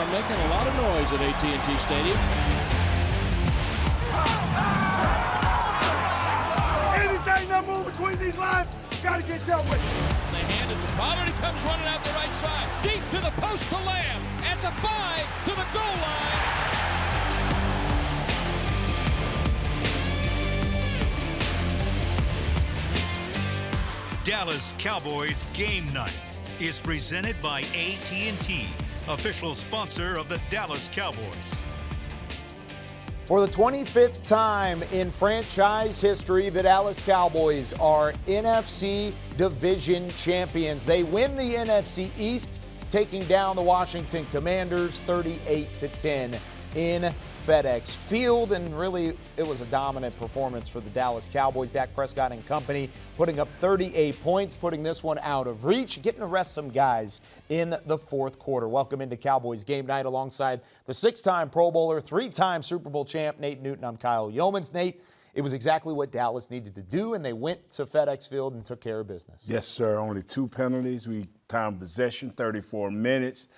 are making a lot of noise at AT&T Stadium. Anything that moves between these lines, got to get dealt with. They hand it to Pollard. He comes running out the right side. Deep to the post to Lamb. At the 5 to the goal line. Dallas Cowboys Game Night is presented by AT&T, official sponsor of the Dallas Cowboys. For the 25th time in franchise history, the Dallas Cowboys are NFC Division champions. They win the NFC East, taking down the Washington Commanders 38-10 in FedEx Field, and really it was a dominant performance for the Dallas Cowboys. Dak Prescott and company putting up 38 points, putting this one out of reach, getting to rest some guys in the fourth quarter. Welcome into Cowboys Game Night alongside the 6-time Pro Bowler, 3-time Super Bowl champ, Newton and Kyle Youmans. Nate, it was exactly what Dallas needed to do, and they went to FedEx Field and took care of business. Yes, sir. Only 2 penalties. We time possession, 34 minutes,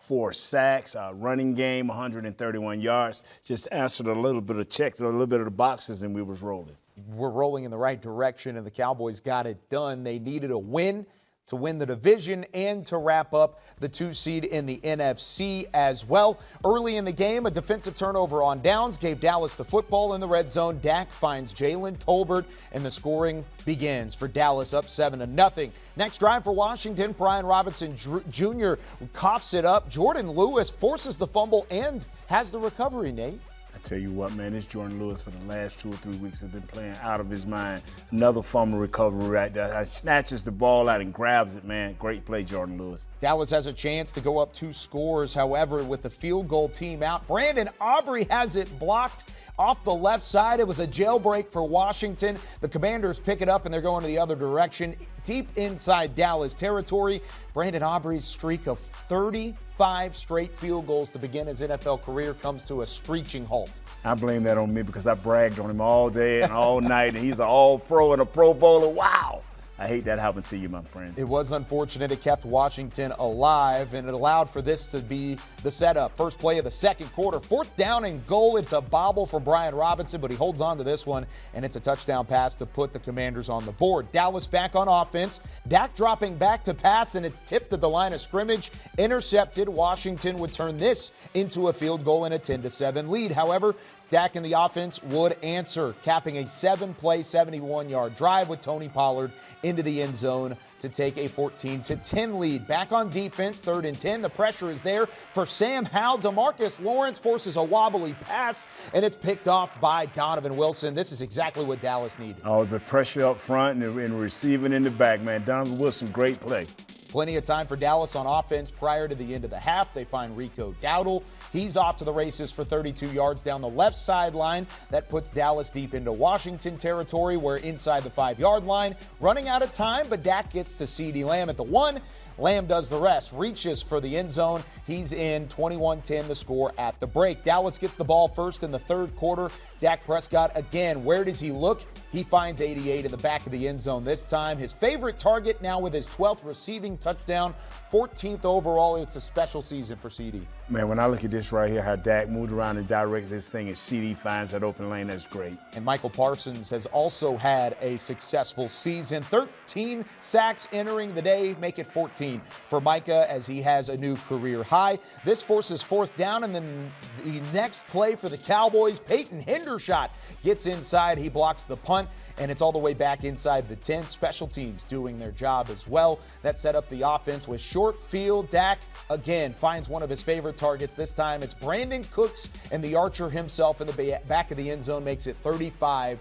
4 sacks, running game, 131 yards. Just answered a little bit of check, a little bit of the boxes, and we was rolling. We're rolling in the right direction, and the Cowboys got it done. They needed a win to win the division and to wrap up the 2 seed in the NFC as well. Early in the game, a defensive turnover on downs gave Dallas the football in the red zone. Dak finds Jalen Tolbert, and the scoring begins for Dallas, up 7-0. Next drive for Washington, Brian Robinson Jr. coughs it up. Jordan Lewis forces the fumble and has the recovery, Nate. I tell you what, man, this Jordan Lewis for the last 2 or 3 weeks has been playing out of his mind. Another fumble recovery right there. Snatches the ball out and grabs it, man. Great play, Jordan Lewis. Dallas has a chance to go up 2 scores. However, with the field goal team out, Brandon Aubrey has it blocked off the left side. It was a jailbreak for Washington. The Commanders pick it up, and they're going to the other direction. Deep inside Dallas territory, Brandon Aubrey's streak of 35 straight field goals to begin his NFL career comes to a screeching halt. I blame that on me because I bragged on him all day and all night, and he's an all-pro and a Pro Bowler. Wow. I hate that happened to you, my friend. It was unfortunate. It kept Washington alive, and it allowed for this to be the setup. First play of the second quarter, 4th down and goal. It's a bobble from Brian Robinson, but he holds on to this one, and it's a touchdown pass to put the Commanders on the board. Dallas back on offense. Dak dropping back to pass, and it's tipped at the line of scrimmage. Intercepted. Washington would turn this into a field goal and a 10-7 lead. However, Dak and the offense would answer, capping a 7-play, 71-yard drive with Tony Pollard into the end zone to take a 14-10 lead. Back on defense, 3rd and 10. The pressure is there for Sam Howell. DeMarcus Lawrence forces a wobbly pass, and it's picked off by Donovan Wilson. This is exactly what Dallas needed. Oh, the pressure up front and receiving in the back, man. Donovan Wilson, great play. Plenty of time for Dallas on offense prior to the end of the half. They find Rico Dowdle. He's off to the races for 32 yards down the left sideline. That puts Dallas deep into Washington territory. We're inside the 5-yard line. Running out of time, but Dak gets to CeeDee Lamb at the 1. Lamb does the rest, reaches for the end zone. He's in. 21-10 the score at the break. Dallas gets the ball first in the 3rd quarter. Dak Prescott again. Where does he look? He finds 88 in the back of the end zone this time. His favorite target now with his 12th receiving touchdown, 14th overall. It's a special season for CD. Man, when I look at this right here, how Dak moved around and directed this thing, and CD finds that open lane, that's great. And Michael Parsons has also had a successful season. 13 sacks entering the day, make it 14 for Micah as he has a new career high. This forces 4th down, and then the next play for the Cowboys, Peyton Hendershot gets inside. He blocks the punt, and it's all the way back inside the 10. Special teams doing their job as well. That set up the offense with short field. Dak, again, finds one of his favorite targets. This time it's Brandon Cooks, and the Archer himself in the back of the end zone makes it 35-10.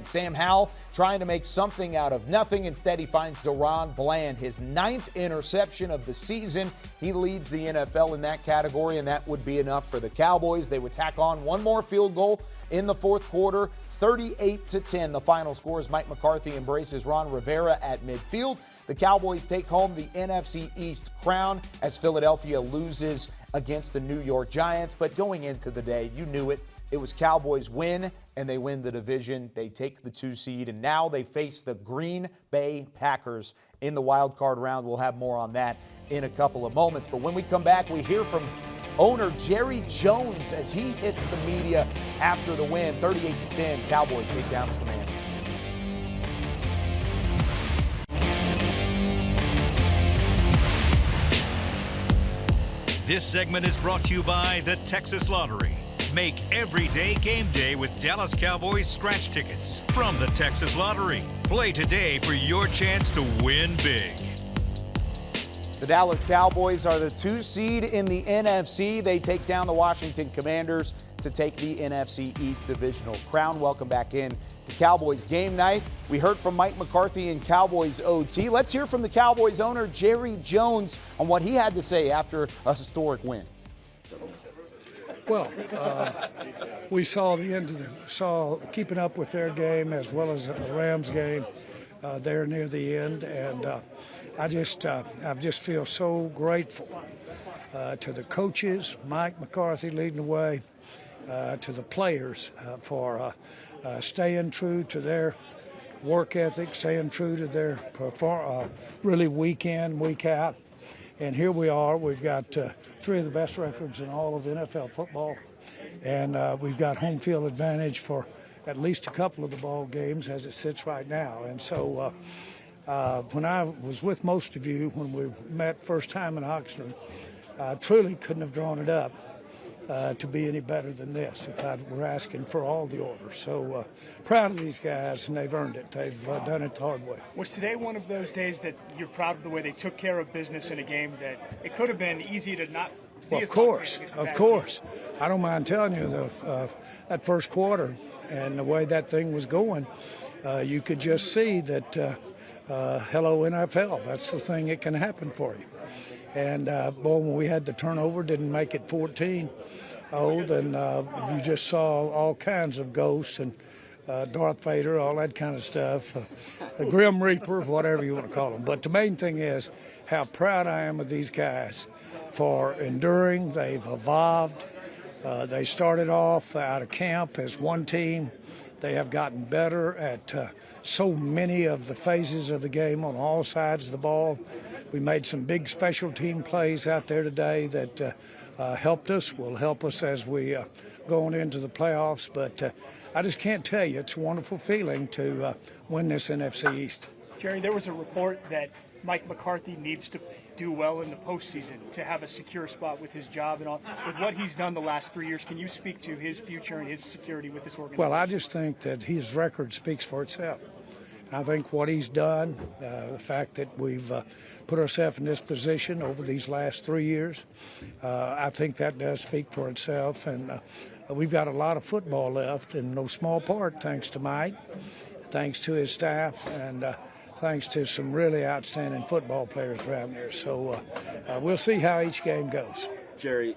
Sam Howell trying to make something out of nothing. Instead, he finds Deron Bland, his 9th interception of the season. He leads the NFL in that category, and that would be enough for the Cowboys. They would tack on one more field goal in the 4th quarter. 38-10. The final score as Mike McCarthy embraces Ron Rivera at midfield. The Cowboys take home the NFC East crown as Philadelphia loses against the New York Giants. But going into the day, you knew it. It was Cowboys win, and they win the division. They take the 2 seed, and now they face the Green Bay Packers in the wild card round. We'll have more on that in a couple of moments. But when we come back, we hear from owner Jerry Jones as he hits the media after the win. 38-10, Cowboys take down the Commanders. This segment is brought to you by the Texas Lottery. Make every day game day with Dallas Cowboys scratch tickets from the Texas Lottery. Play today for your chance to win big. The Dallas Cowboys are the 2 seed in the NFC. They take down the Washington Commanders to take the NFC East divisional crown. Welcome back in to Cowboys game night. We heard from Mike McCarthy in Cowboys OT. Let's hear from the Cowboys owner Jerry Jones on what he had to say after a historic win. Well, we saw the end of saw keeping up with their game as well as the Rams game there near the end, and I just feel so grateful to the coaches, Mike McCarthy leading the way, to the players for staying true to their work ethic, staying true to their really week in, week out. And here we are. We've got 3 of the best records in all of NFL football. And we've got home field advantage for at least a couple of the ball games as it sits right now. And so when I was with most of you when we met first time in Oxnard, I truly couldn't have drawn it up to be any better than this if I were asking for all the orders. So proud of these guys, and they've earned it. They've done it the hard way. Was today one of those days that you're proud of the way they took care of business in a game that it could have been easy to not be? Well, of course. I don't mind telling you, that first quarter and the way that thing was going, you could just see that, hello NFL, that's the thing that can happen for you. And, boy, when we had the turnover, didn't make it 14-0, then you just saw all kinds of ghosts and Darth Vader, all that kind of stuff, the Grim Reaper, whatever you want to call them. But the main thing is how proud I am of these guys for enduring. They've evolved. They started off out of camp as one team. They have gotten better at so many of the phases of the game on all sides of the ball. We made some big special team plays out there today that helped us, will help us as we go on into the playoffs. But I just can't tell you, it's a wonderful feeling to win this NFC East. Jerry, there was a report that Mike McCarthy needs to do well in the postseason to have a secure spot with his job and all. With what he's done the last 3 years, can you speak to his future and his security with this organization? Well, I just think that his record speaks for itself. I think what he's done, the fact that we've put ourselves in this position over these last 3 years, I think that does speak for itself. And we've got a lot of football left, in no small part thanks to Mike, thanks to his staff, and thanks to some really outstanding football players around there. So we'll see how each game goes. Jerry,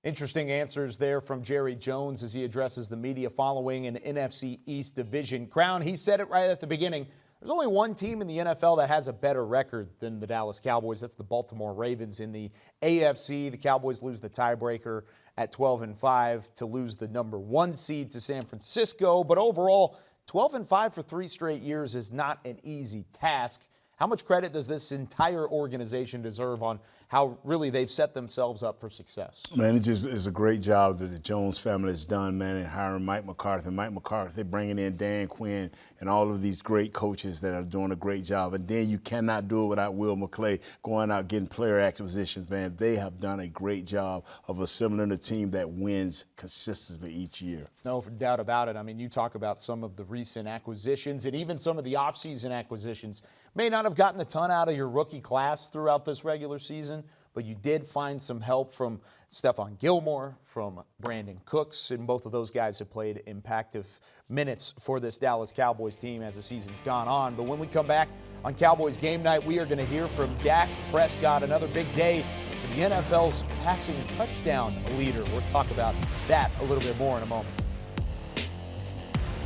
Interesting answers there from Jerry Jones as he addresses the media following an NFC East division crown. He said it right at the beginning. There's only one team in the NFL that has a better record than the Dallas Cowboys. That's the Baltimore Ravens. In the AFC, the Cowboys lose the tiebreaker at 12-5 to lose the number 1 seed to San Francisco. But overall, 12-5 for 3 straight years is not an easy task. How much credit does this entire organization deserve on how really they've set themselves up for success? Man, it just is a great job that the Jones family has done, man, in hiring Mike McCarthy. Mike McCarthy bringing in Dan Quinn and all of these great coaches that are doing a great job. And then you cannot do it without Will McClay going out getting player acquisitions, man. They have done a great job of assembling a team that wins consistently each year. No doubt about it. I mean, you talk about some of the recent acquisitions and even some of the offseason acquisitions. May not have gotten a ton out of your rookie class throughout this regular season, but you did find some help from Stephon Gilmore, from Brandon Cooks, and both of those guys have played impactful minutes for this Dallas Cowboys team as the season's gone on. But when we come back on Cowboys Game Night, we are going to hear from Dak Prescott, another big day for the NFL's passing touchdown leader. We'll talk about that a little bit more in a moment.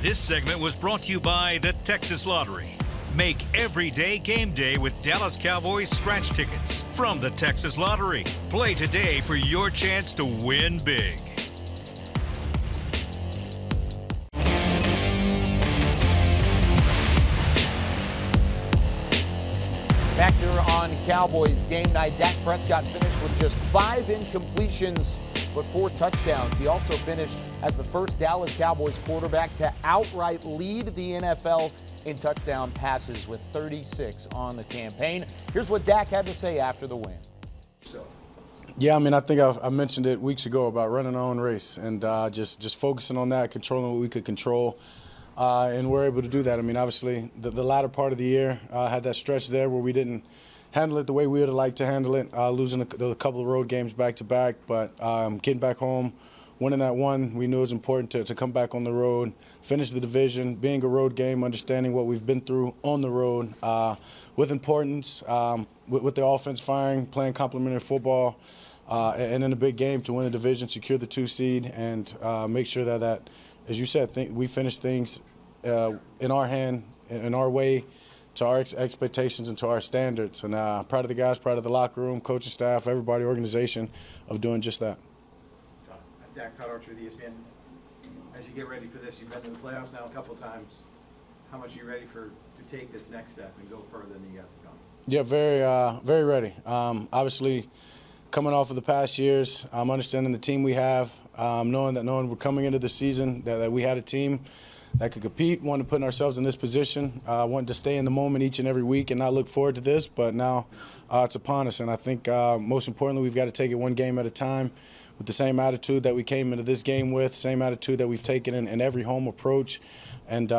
This segment was brought to you by the Texas Lottery. Make every day game day with Dallas Cowboys scratch tickets from the Texas Lottery. Play today for your chance to win big. Back here on Cowboys game night. Dak Prescott finished with just 5 incompletions, but 4 touchdowns. He also finished as the first Dallas Cowboys quarterback to outright lead the NFL in touchdown passes with 36 on the campaign. Here's what Dak had to say after the win. Yeah, I mean, I think I mentioned it weeks ago about running our own race and just focusing on that, controlling what we could control, and we're able to do that. I mean, obviously, the latter part of the year had that stretch there where we didn't handle it the way we would have liked to handle it, losing a couple of road games back-to-back, but getting back home, winning that one, we knew it was important to come back on the road, finish the division, being a road game, understanding what we've been through on the road, with importance, with the offense firing, playing complementary football, and in a big game to win the division, secure the 2 seed, and make sure that, as you said, we finish things in our hand, in our way, to our expectations and to our standards. And proud of the guys, proud of the locker room, coaching staff, everybody, organization of doing just that. Dak, Todd Archer, the ESPN. As you get ready for this, you've been in the playoffs now a couple times. How much are you ready to take this next step and go further than you guys have gone? Yeah, very ready. Obviously, coming off of the past years, understanding the team we have, knowing we're coming into the season, that we had a team that could compete, wanted to put ourselves in this position, wanted to stay in the moment each and every week and not look forward to this, but now it's upon us. And I think most importantly, we've got to take it one game at a time with the same attitude that we came into this game with, same attitude that we've taken in every home approach. And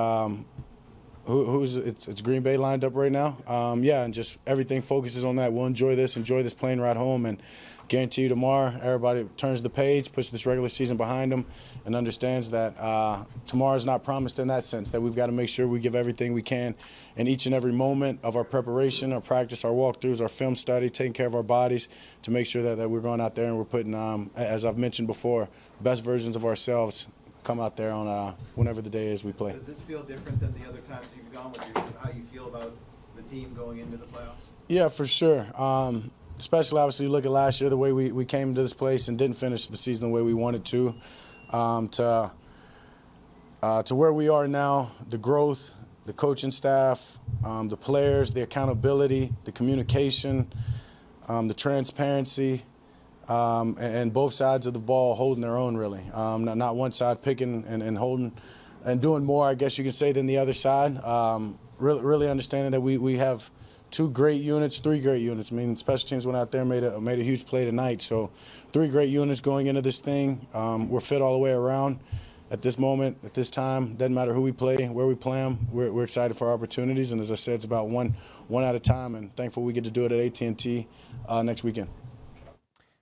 it's Green Bay lined up right now. And just everything focuses on that. We'll enjoy this plane ride home, and guarantee you tomorrow everybody turns the page, puts this regular season behind them, and understands that tomorrow's not promised in that sense, that we've got to make sure we give everything we can in each and every moment of our preparation, our practice, our walkthroughs, our film study, taking care of our bodies to make sure that we're going out there and we're putting, as I've mentioned before, best versions of ourselves come out there on whenever the day is we play. Does this feel different than the other times you've gone with how you feel about the team going into the playoffs? Yeah, for sure. Especially, obviously, you look at last year, the way we came into this place and didn't finish the season the way we wanted to where we are now, the growth, the coaching staff, the players, the accountability, the communication, the transparency, and both sides of the ball holding their own, really. Not one side picking and holding and doing more, I guess you could say, than the other side. Really understanding that we have 3 great units. I mean, special teams went out there and made a huge play tonight. So 3 great units going into this thing. We're fit all the way around at this moment, at this time. Doesn't matter who we play, where we play them. We're excited for our opportunities. And as I said, it's about one at a time. And thankful we get to do it at AT&T next weekend.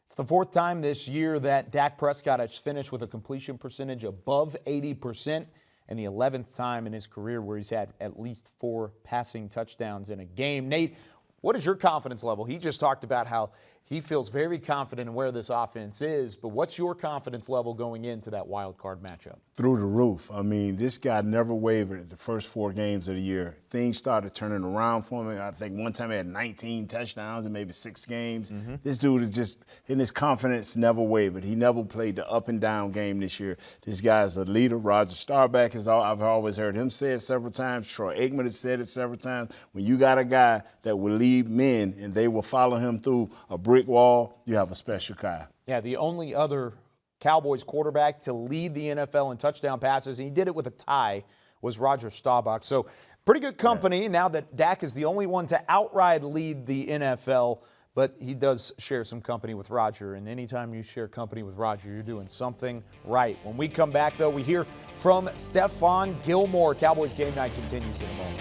It's the 4th time this year that Dak Prescott has finished with a completion percentage above 80%. And the 11th time in his career where he's had at least 4 passing touchdowns in a game. Nate, what is your confidence level? He just talked about how he feels very confident in where this offense is, but what's your confidence level going into that wild card matchup? Through the roof. I mean, this guy never wavered the first 4 games of the year. Things started turning around for me. I think one time he had 19 touchdowns in maybe 6 games. This dude is just, and his confidence never wavered. He never played the up and down game this year. This guy is a leader. Roger Staubach, I've always heard him say it several times. Troy Aikman has said it several times. When you got a guy that will lead men and they will follow him through a brick wall, you have a special guy. Yeah, the only other Cowboys quarterback to lead the NFL in touchdown passes, and he did it with a tie, was Roger Staubach. So pretty good company now that Dak is the only one to outright lead the NFL, but he does share some company with Roger, and anytime you share company with Roger, you're doing something right. When we come back, though, we hear from Stephon Gilmore. Cowboys Game Night continues in a moment.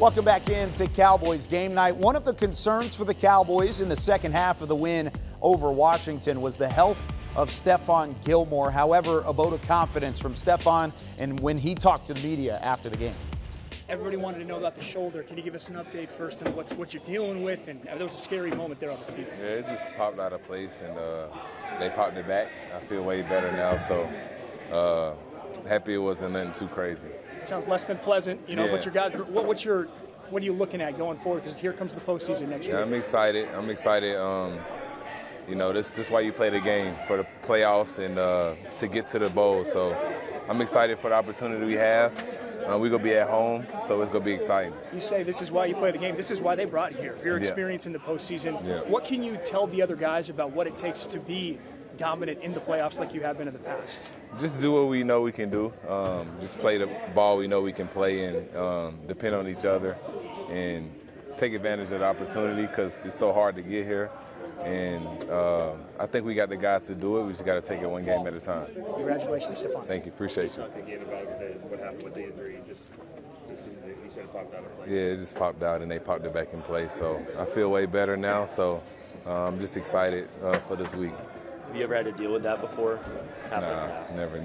Welcome back into Cowboys Game Night. One of the concerns for the Cowboys in the second half of the win over Washington was the health of Stephon Gilmore. However, a vote of confidence from Stephon and when he talked to the media after the game. Everybody wanted to know about the shoulder. Can you give us an update first on what you're dealing with? And there was a scary moment there on the field. Yeah, it just popped out of place, and they popped it back. I feel way better now, so happy it wasn't nothing too crazy. Sounds less than pleasant, Yeah. What are you looking at going forward? Because here comes the postseason next year. Yeah, I'm excited. This is why you play the game, for the playoffs and to get to the bowl. So I'm excited for the opportunity we have. We're going to be at home, so it's going to be exciting. You say this is why you play the game. This is why they brought you here. For your experience in the postseason, what can you tell the other guys about what it takes to be dominant in the playoffs like you have been in the past? Just do what we know we can do. Just play the ball we know we can play and depend on each other and take advantage of the opportunity because it's so hard to get here. And I think we got the guys to do it. We just got to take it one game at a time. Congratulations, Stephon. Thank you. Appreciate you. What happened with the injury? You said it popped out of place. Yeah, it just popped out and they popped it back in place. So I feel way better now. So I'm just excited for this week. Have you ever had to deal with that before? Never.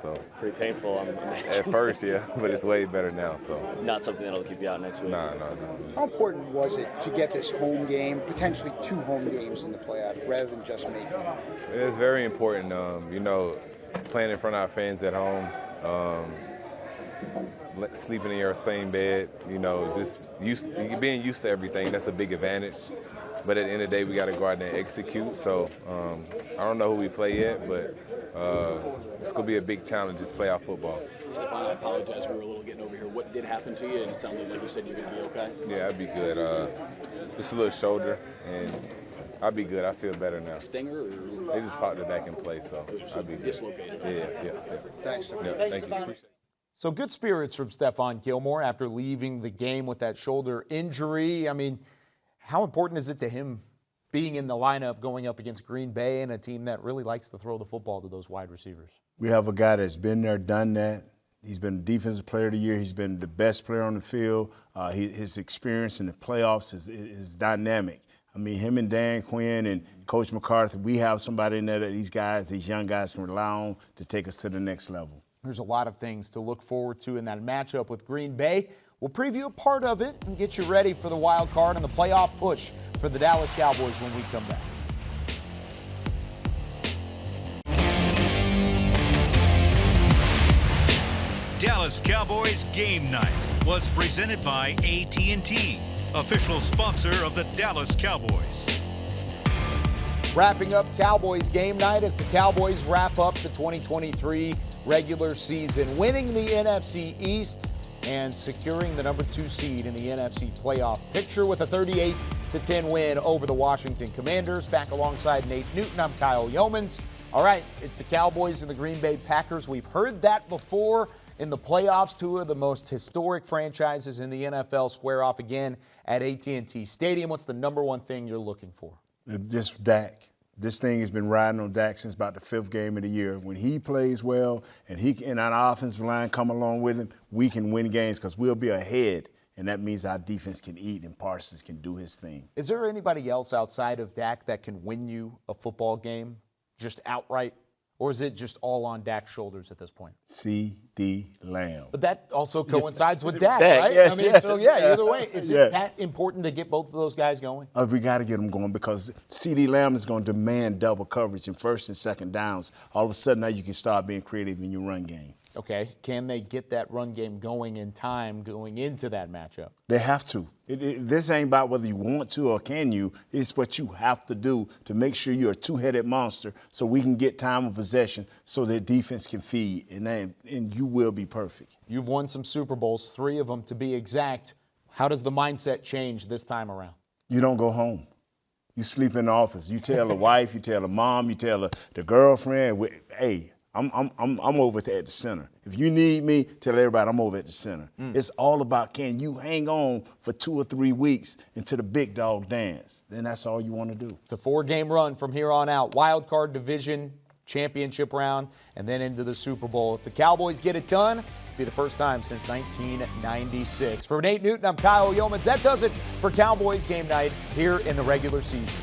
So pretty painful. At first, yeah, but it's way better now. So not something that'll keep you out next week. No. How important was it to get this home game, potentially 2 home games in the playoffs, rather than just making them? It's very important. Playing in front of our fans at home, sleeping in your same bed. Just being used to everything. That's a big advantage. But at the end of the day, we got to go out there and execute. So I don't know who we play yet, but it's going to be a big challenge to play our football. Stephon, I apologize. We were a little getting over here. What did happen to you? And it sounded like you said you're going to be okay. Yeah, I'd be good. Just a little shoulder, and I'll be good. I feel better now. Stinger? Or? They just popped it back in place, so I'll be good. Dislocated. Yeah. Thanks. Yeah, thank you. Appreciate it. So good spirits from Stephon Gilmore after leaving the game with that shoulder injury. I mean, how important is it to him being in the lineup going up against Green Bay and a team that really likes to throw the football to those wide receivers? We have a guy that's been there, done that. He's been Defensive Player of the Year. He's been the best player on the field. His experience in the playoffs is dynamic. I mean, him and Dan Quinn and Coach McCarthy, we have somebody in there that these young guys can rely on to take us to the next level. There's a lot of things to look forward to in that matchup with Green Bay. We'll preview a part of it and get you ready for the wild card and the playoff push for the Dallas Cowboys when we come back. Dallas Cowboys Game Night was presented by AT&T, official sponsor of the Dallas Cowboys. Wrapping up Cowboys Game Night as the Cowboys wrap up the 2023 regular season, winning the NFC East and securing the number 2 seed in the NFC playoff picture with a 38-10 win over the Washington Commanders. Back alongside Newton, I'm Kyle Youmans. All right, it's the Cowboys and the Green Bay Packers. We've heard that before in the playoffs. 2 of the most historic franchises in the NFL square off again at AT&T Stadium. What's the number 1 thing you're looking for? Just Dak. This thing has been riding on Dak since about the 5th game of the year. When he plays well and our offensive line come along with him, we can win games because we'll be ahead, and that means our defense can eat and Parsons can do his thing. Is there anybody else outside of Dak that can win you a football game just outright? Or is it just all on Dak's shoulders at this point? C.D. Lamb. But that also coincides with Dak, Dak, right? yeah, I mean, yeah, so either way, is yeah. it that important to get both of those guys going? We got to get them going because C.D. Lamb is going to demand double coverage in 1st and 2nd downs. All of a sudden now you can start being creative in your run game. Okay, can they get that run game going in time going into that matchup? They have to. This ain't about whether you want to or can you. It's what you have to do to make sure you're a 2-headed monster so we can get time of possession so their defense can feed, and you will be perfect. You've won some Super Bowls, 3 of them to be exact. How does the mindset change this time around? You don't go home. You sleep in the office. You tell the wife, you tell the mom, you tell the girlfriend, hey, I'm over at the center. If you need me, tell everybody I'm over at the center. It's all about can you hang on for 2 or 3 weeks until the big dog dance. Then that's all you want to do. It's a 4-game run from here on out. Wild card division, championship round, and then into the Super Bowl. If the Cowboys get it done, it'll be the first time since 1996. For Nate Newton, I'm Kyle Youmans. That does it for Cowboys Game Night here in the regular season.